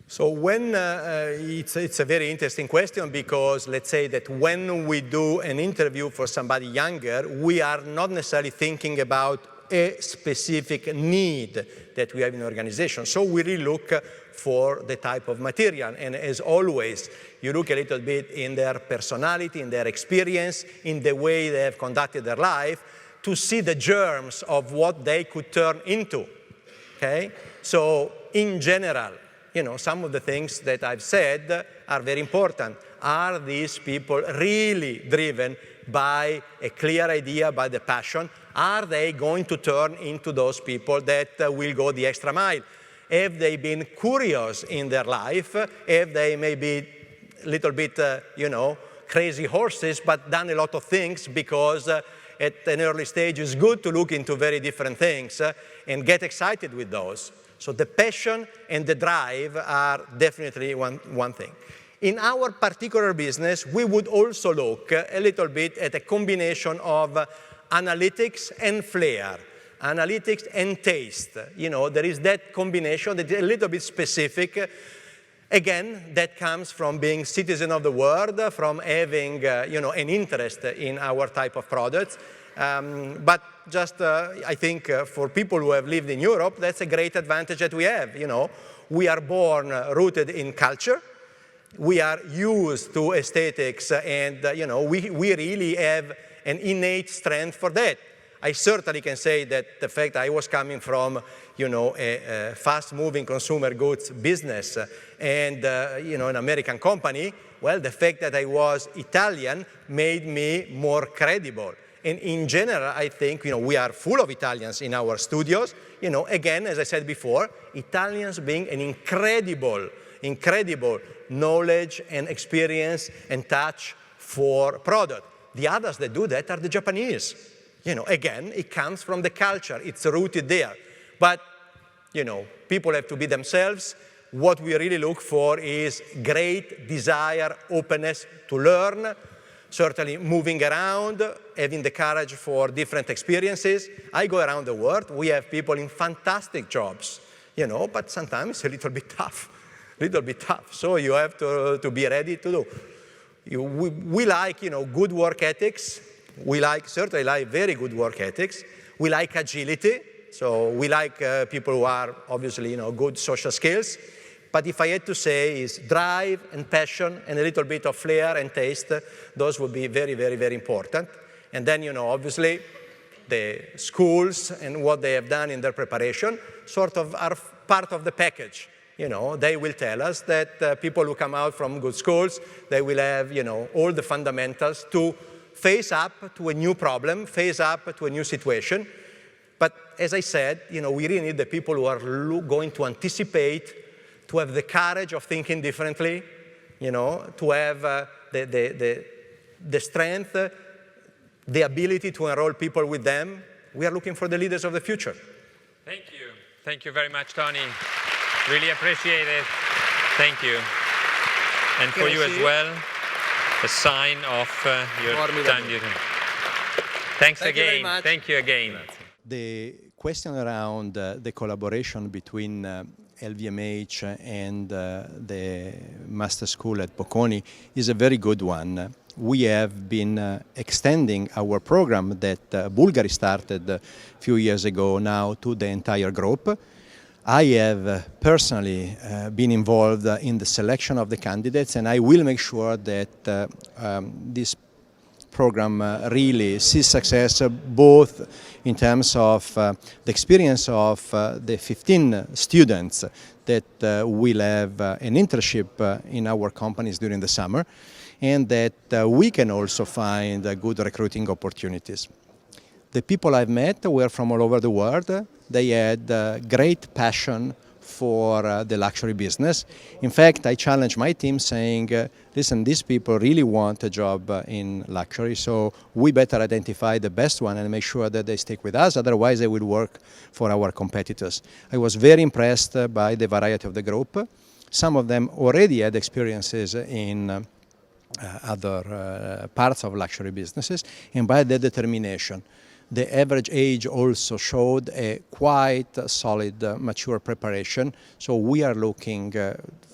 So when it's a very interesting question because let's say that when we do an interview for somebody younger, we are not necessarily thinking about a specific need that we have in the organization. So we really look for the type of material. And as always, you look a little bit in their personality, in their experience, in the way they have conducted their life to see the germs of what they could turn into, okay? So in general, some of the things that I've said are very important. Are these people really driven by a clear idea, by the passion? Are they going to turn into those people that will go the extra mile? Have they been curious in their life? Have they maybe a little bit, crazy horses, but done a lot of things because at an early stage it's good to look into very different things and get excited with those. So the passion and the drive are definitely one thing. In our particular business, we would also look a little bit at a combination of analytics and flair, analytics and taste. There is that combination that is a little bit specific. Again, that comes from being citizen of the world, from having an interest in our type of products. But just, I think, for people who have lived in Europe, that's a great advantage that we have. We are born rooted in culture. We are used to aesthetics, and we really have an innate strength for that. I certainly can say that the fact I was coming from, a fast-moving consumer goods business and, an American company, well, the fact that I was Italian made me more credible. And in general, I think, we are full of Italians in our studios. Again, as I said before, Italians being an incredible knowledge and experience and touch for product. The others that do that are the Japanese. Again, it comes from the culture. It's rooted there. But, people have to be themselves. What we really look for is great desire, openness to learn, certainly moving around, having the courage for different experiences. I go around the world. We have people in fantastic jobs, but sometimes it's a little bit tough. So you have to be ready to do. We like, good work ethics. We certainly like very good work ethics. We like agility. So we like people who are obviously, good social skills. But if I had to say is drive and passion and a little bit of flair and taste, those would be very, very, very important. And then, obviously, the schools and what they have done in their preparation sort of are part of the package. They will tell us that people who come out from good schools, they will have, all the fundamentals to face up to a new problem, face up to a new situation. But as I said, we really need the people who are going to anticipate, to have the courage of thinking differently, to have the strength, the ability to enroll people with them, we are looking for the leaders of the future. Thank you. Thank you very much, Tony. Really appreciate it. Thank you. And for you as well, a sign of your time. Thanks again. Thank you again. The question around the collaboration between LVMH and the master school at Bocconi is a very good one. We have been extending our program that Bulgari started a few years ago now to the entire group. I have personally been involved in the selection of the candidates, and I will make sure that this program really sees success both in terms of the experience of the 15 students that will have an internship in our companies during the summer, and that we can also find good recruiting opportunities. The people I've met were from all over the world. They had great passion for the luxury business. In fact, I challenged my team saying, listen, these people really want a job in luxury, so we better identify the best one and make sure that they stick with us, otherwise they will work for our competitors. I was very impressed by the variety of the group. Some of them already had experiences in other parts of luxury businesses, and by their determination. The average age also showed a quite solid, mature preparation. So we are looking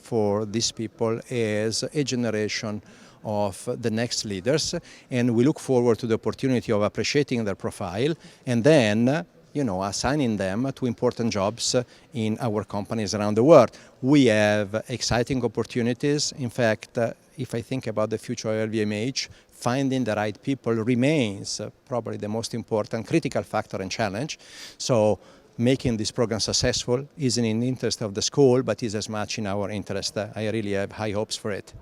for these people as a generation of the next leaders, and we look forward to the opportunity of appreciating their profile and then assigning them to important jobs in our companies around the world. We have exciting opportunities. In fact, if I think about the future of LVMH, finding the right people remains probably the most important critical factor and challenge. So making this program successful is in the interest of the school, but is as much in our interest. I really have high hopes for it.